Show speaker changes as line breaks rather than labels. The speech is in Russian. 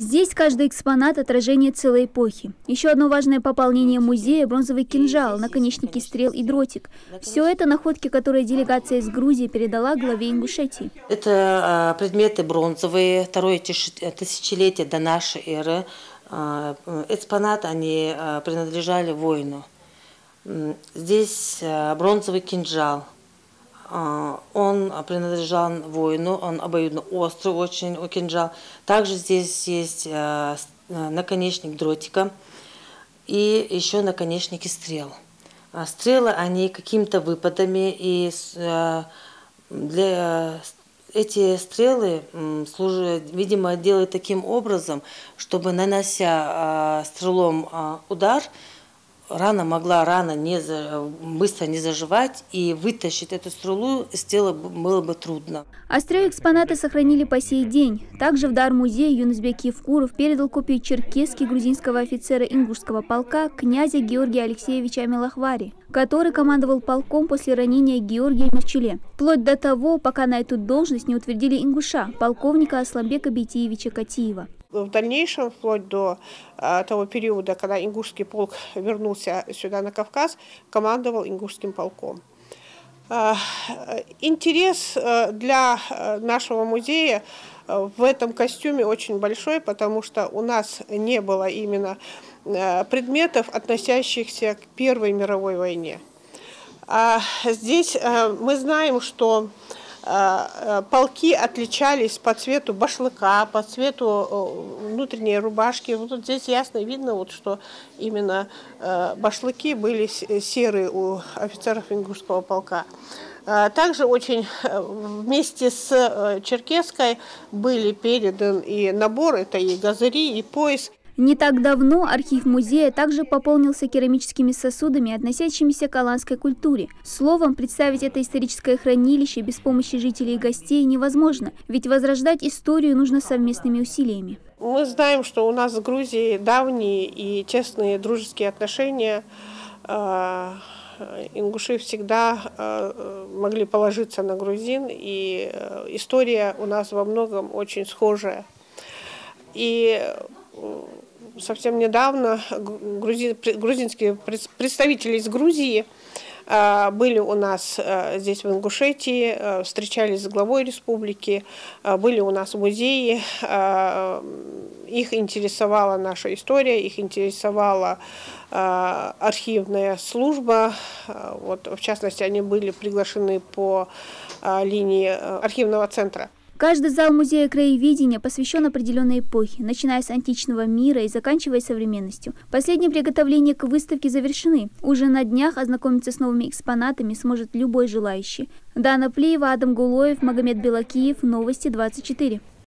Здесь каждый экспонат – отражение целой эпохи. Еще одно важное пополнение музея – бронзовый кинжал, наконечники стрел и дротик. Все это находки, которые делегация из Грузии передала главе Ингушетии.
Это предметы бронзовые, второе тысячелетие до нашей эры. Экспонаты, они принадлежали воину. Здесь бронзовый кинжал. Он принадлежал воину, он обоюдно острый очень кинжал. Также здесь есть наконечник дротика и еще наконечники стрел. Стрелы, они какими-то выпадами, и эти стрелы служат, видимо, делают таким образом, чтобы, нанося стрелом удар, рана могла быстро не заживать, и вытащить эту стрелу из тела было бы трудно.
Острые экспонаты сохранили по сей день. Также в дар музея Юнусбек Евкуров передал копию черкесски грузинского офицера ингушского полка князя Георгия Алексеевича Амелахвари, который командовал полком после ранения Георгия Мерчуле, вплоть до того, пока на эту должность не утвердили ингуша, полковника Асламбека Бейтиевича Катиева.
В дальнейшем, вплоть до того периода, когда ингушский полк вернулся сюда на Кавказ, командовал ингушским полком. Интерес для нашего музея в этом костюме очень большой, потому что у нас не было именно предметов, относящихся к Первой мировой войне. Здесь мы знаем, что полки отличались по цвету башлыка, по цвету внутренней рубашки. Вот здесь ясно видно, что именно башлыки были серые у офицеров ингушского полка. Также очень вместе с черкесской были переданы и набор, это и газыри, и пояс.
Не так давно архив музея также пополнился керамическими сосудами, относящимися к аланской культуре. Словом, представить это историческое хранилище без помощи жителей и гостей невозможно, ведь возрождать историю нужно совместными усилиями.
Мы знаем, что у нас с Грузией давние и тесные дружеские отношения. Ингуши всегда могли положиться на грузин, и история у нас во многом очень схожая. И совсем недавно грузинские представители из Грузии были у нас здесь в Ингушетии, встречались с главой республики, были у нас в музее. Их интересовала наша история, их интересовала архивная служба. Вот, в частности, они были приглашены по линии архивного центра.
Каждый зал музея краеведения посвящен определенной эпохе, начиная с античного мира и заканчивая современностью. Последние приготовления к выставке завершены. Уже на днях ознакомиться с новыми экспонатами сможет любой желающий. Дана Плиева, Адам Гулоев, Магомед Белакиев. Новости 24.